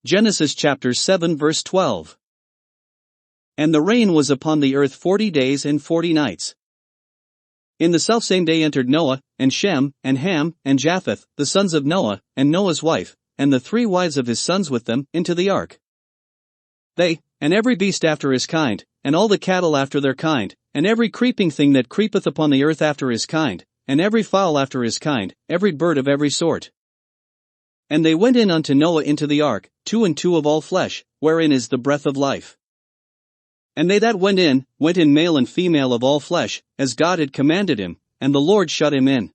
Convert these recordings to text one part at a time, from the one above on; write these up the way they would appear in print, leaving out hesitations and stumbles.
Genesis chapter 7 verse 12. And the rain was upon the earth 40 days and 40 nights. In the selfsame day entered Noah, and Shem, and Ham, and Japheth, the sons of Noah, and Noah's wife, and the 3 wives of his sons with them, into the ark. They, and every beast after his kind, and all the cattle after their kind, and every creeping thing that creepeth upon the earth after his kind, and every fowl after his kind, every bird of every sort. And they went in unto Noah into the ark, 2 and 2 of all flesh, wherein is the breath of life. And they that went in male and female of all flesh, as God had commanded him, and the Lord shut him in.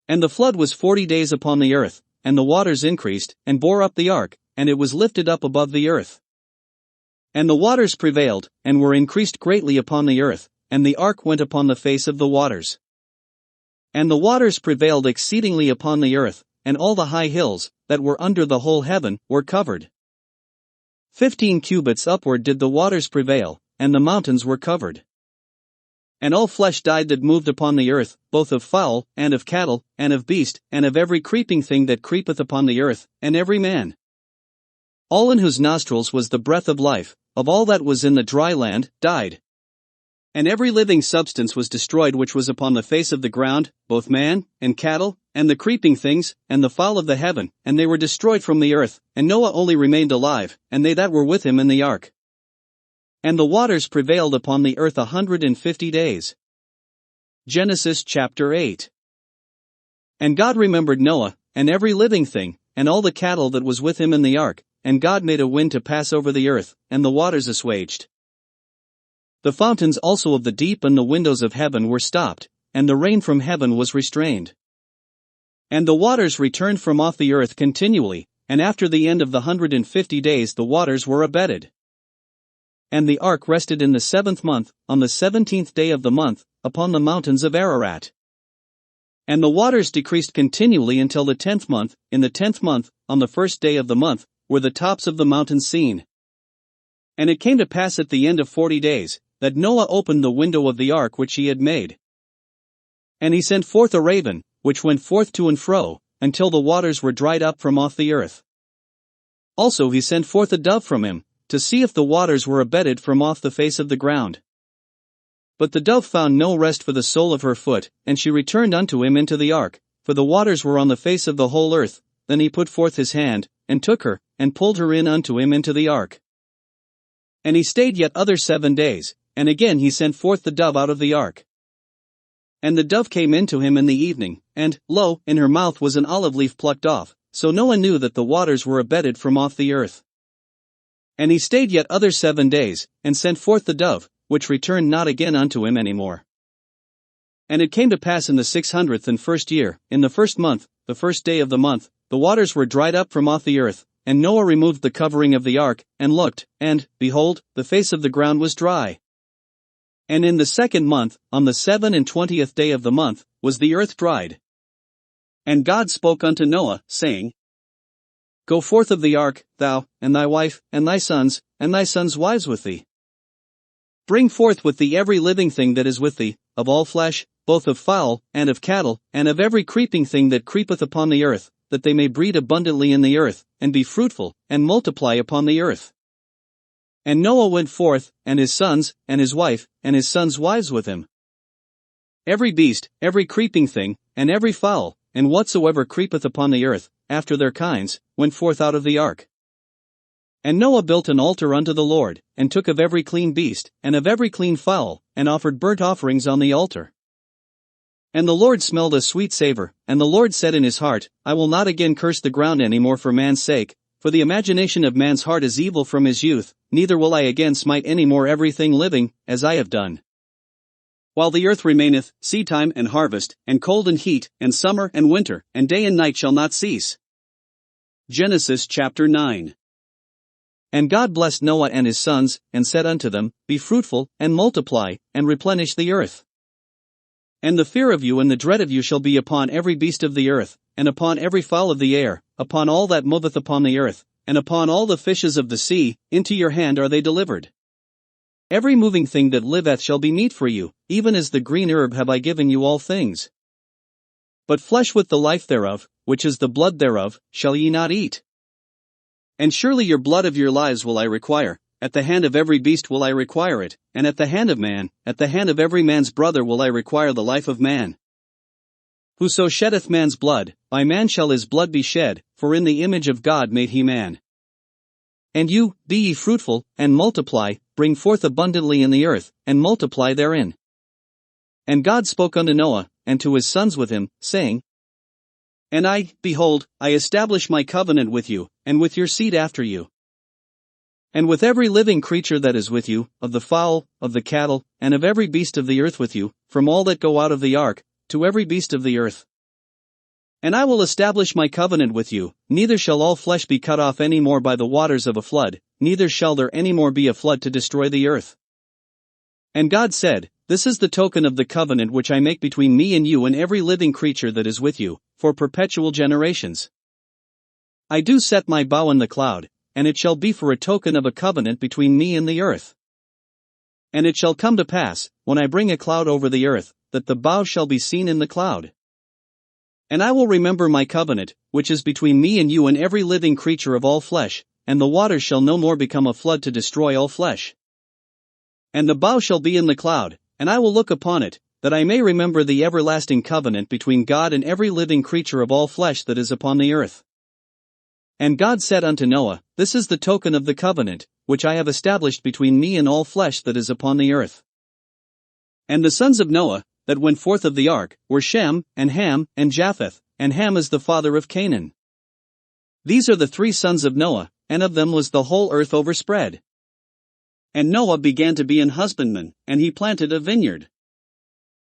And the flood was 40 days upon the earth, and the waters increased, and bore up the ark, and it was lifted up above the earth. And the waters prevailed, and were increased greatly upon the earth, and the ark went upon the face of the waters. And the waters prevailed exceedingly upon the earth, and all the high hills, that were under the whole heaven, were covered. 15 cubits upward did the waters prevail, and the mountains were covered. And all flesh died that moved upon the earth, both of fowl, and of cattle, and of beast, and of every creeping thing that creepeth upon the earth, and every man. All in whose nostrils was the breath of life, of all that was in the dry land, died. And every living substance was destroyed which was upon the face of the ground, both man, and cattle, and the creeping things, and the fowl of the heaven, and they were destroyed from the earth, and Noah only remained alive, and they that were with him in the ark. And the waters prevailed upon the earth 150 days. Genesis chapter 8. And God remembered Noah, and every living thing, and all the cattle that was with him in the ark, and God made a wind to pass over the earth, and the waters assuaged. The fountains also of the deep and the windows of heaven were stopped, and the rain from heaven was restrained. And the waters returned from off the earth continually, and after the end of the 150 days the waters were abated. And the ark rested in the 7th month, on the 17th day of the month, upon the mountains of Ararat. And the waters decreased continually until the 10th month, in the 10th month, on the 1st day of the month, were the tops of the mountains seen. And it came to pass at the end of 40 days, that Noah opened the window of the ark which he had made. And he sent forth a raven, which went forth to and fro, until the waters were dried up from off the earth. Also he sent forth a dove from him, to see if the waters were abated from off the face of the ground. But the dove found no rest for the sole of her foot, and she returned unto him into the ark, for the waters were on the face of the whole earth. Then he put forth his hand, and took her, and pulled her in unto him into the ark. And he stayed yet other 7 days, and again he sent forth the dove out of the ark. And the dove came into him in the evening, and, lo, in her mouth was an olive leaf plucked off, so Noah knew that the waters were abated from off the earth. And he stayed yet other 7 days, and sent forth the dove, which returned not again unto him any more. And it came to pass in the 601st year, in the 1st month, the 1st day of the month, the waters were dried up from off the earth, and Noah removed the covering of the ark, and looked, and, behold, the face of the ground was dry. And in the 2nd month, on the 27th day of the month, was the earth dried. And God spoke unto Noah, saying, Go forth of the ark, thou, and thy wife, and thy sons wives with thee. Bring forth with thee every living thing that is with thee, of all flesh, both of fowl, and of cattle, and of every creeping thing that creepeth upon the earth, that they may breed abundantly in the earth, and be fruitful, and multiply upon the earth. And Noah went forth, and his sons, and his wife, and his sons' wives with him. Every beast, every creeping thing, and every fowl, and whatsoever creepeth upon the earth, after their kinds, went forth out of the ark. And Noah built an altar unto the Lord, and took of every clean beast, and of every clean fowl, and offered burnt offerings on the altar. And the Lord smelled a sweet savor, and the Lord said in his heart, I will not again curse the ground any more for man's sake, for the imagination of man's heart is evil from his youth, neither will I again smite any more everything living, as I have done. While the earth remaineth, seedtime and harvest, and cold and heat, and summer and winter, and day and night shall not cease. Genesis chapter 9. And God blessed Noah and his sons, and said unto them, Be fruitful, and multiply, and replenish the earth. And the fear of you and the dread of you shall be upon every beast of the earth, and upon every fowl of the air, upon all that moveth upon the earth, and upon all the fishes of the sea, into your hand are they delivered. Every moving thing that liveth shall be meat for you, even as the green herb have I given you all things. But flesh with the life thereof, which is the blood thereof, shall ye not eat. And surely your blood of your lives will I require, at the hand of every beast will I require it, and at the hand of man, at the hand of every man's brother will I require the life of man. Whoso sheddeth man's blood, by man shall his blood be shed, for in the image of God made he man. And you, be ye fruitful, and multiply, bring forth abundantly in the earth, and multiply therein. And God spoke unto Noah, and to his sons with him, saying, And I, behold, I establish my covenant with you, and with your seed after you. And with every living creature that is with you, of the fowl, of the cattle, and of every beast of the earth with you, from all that go out of the ark, to every beast of the earth. And I will establish my covenant with you, neither shall all flesh be cut off any more by the waters of a flood, neither shall there any more be a flood to destroy the earth. And God said, This is the token of the covenant which I make between me and you and every living creature that is with you, for perpetual generations. I do set my bow in the cloud, and it shall be for a token of a covenant between me and the earth. And it shall come to pass, when I bring a cloud over the earth, that the bow shall be seen in the cloud. And I will remember my covenant, which is between me and you and every living creature of all flesh, and the waters shall no more become a flood to destroy all flesh. And the bow shall be in the cloud, and I will look upon it, that I may remember the everlasting covenant between God and every living creature of all flesh that is upon the earth. And God said unto Noah, This is the token of the covenant, which I have established between me and all flesh that is upon the earth. And the sons of Noah, that went forth of the ark, were Shem, and Ham, and Japheth, and Ham is the father of Canaan. These are the 3 sons of Noah, and of them was the whole earth overspread. And Noah began to be an husbandman, and he planted a vineyard.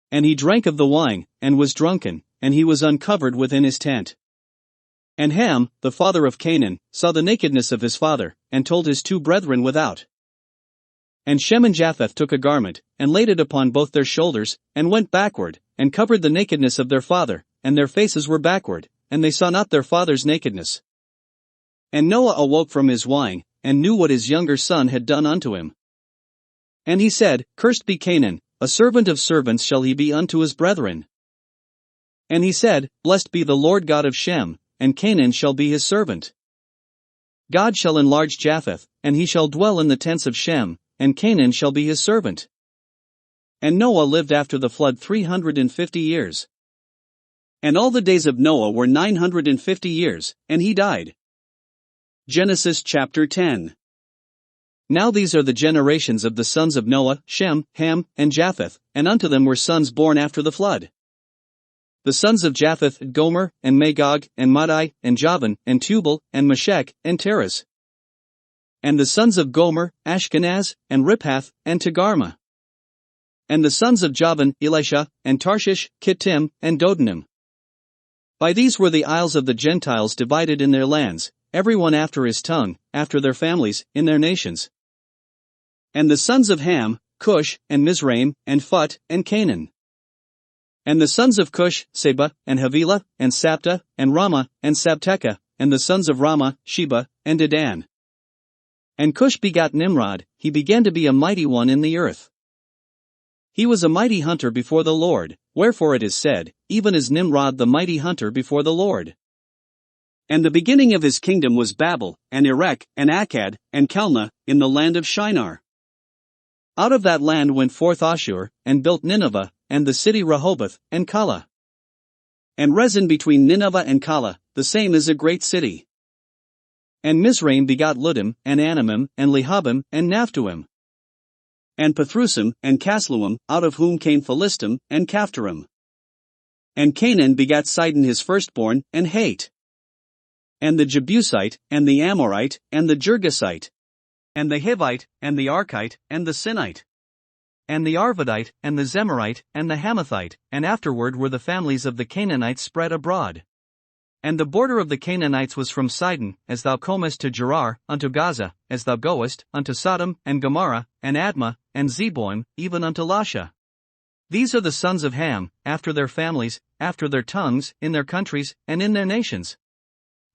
And he drank of the wine, and was drunken, and he was uncovered within his tent. And Ham, the father of Canaan, saw the nakedness of his father, and told his 2 brethren without. And Shem and Japheth took a garment, and laid it upon both their shoulders, and went backward, and covered the nakedness of their father, and their faces were backward, and they saw not their father's nakedness. And Noah awoke from his wine, and knew what his younger son had done unto him. And he said, Cursed be Canaan, a servant of servants shall he be unto his brethren. And he said, Blessed be the Lord God of Shem, and Canaan shall be his servant. God shall enlarge Japheth, and he shall dwell in the tents of Shem, and Canaan shall be his servant. And Noah lived after the flood 350 years. And all the days of Noah were 950 years, and he died. Genesis chapter 10. Now these are the generations of the sons of Noah, Shem, Ham, and Japheth, and unto them were sons born after the flood. The sons of Japheth, Gomer, and Magog, and Madai, and Javan, and Tubal, and Meshech, and Teras. And the sons of Gomer, Ashkenaz, and Riphath, and Togarmah. And the sons of Javan, Elisha, and Tarshish, Kittim, and Dodanim. By these were the isles of the Gentiles divided in their lands, every one after his tongue, after their families, in their nations. And the sons of Ham, Cush, and Mizraim, and Phut, and Canaan. And the sons of Cush, Seba, and Havilah, and Sapta, and Ramah, and Sabteka, and the sons of Ramah, Sheba, and Dedan. And Cush begat Nimrod, he began to be a mighty one in the earth. He was a mighty hunter before the Lord, wherefore it is said, even as Nimrod the mighty hunter before the Lord. And the beginning of his kingdom was Babel, and Erech, and Akkad, and Calneh, in the land of Shinar. Out of that land went forth Ashur, and built Nineveh, and the city Rehoboth, and Calah. And Rezin between Nineveh and Calah, the same is a great city. And Mizraim begot Ludim, and Anamim, and Lehabim, and Naphtuim. And Pathrusim, and Casluim, out of whom came Philistim, and Caphtorim. And Canaan begat Sidon his firstborn, and Hate. And the Jebusite, and the Amorite, and the Girgasite. And the Hivite, and the Archite, and the Sinite. And the Arvadite, and the Zemarite, and the Hamathite, and afterward were the families of the Canaanites spread abroad. And the border of the Canaanites was from Sidon, as thou comest to Gerar, unto Gaza, as thou goest, unto Sodom, and Gomorrah, and Admah, and Zeboim, even unto Lasha. These are the sons of Ham, after their families, after their tongues, in their countries, and in their nations.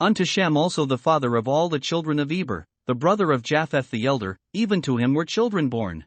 Unto Shem also the father of all the children of Eber, the brother of Japheth the elder, even to him were children born.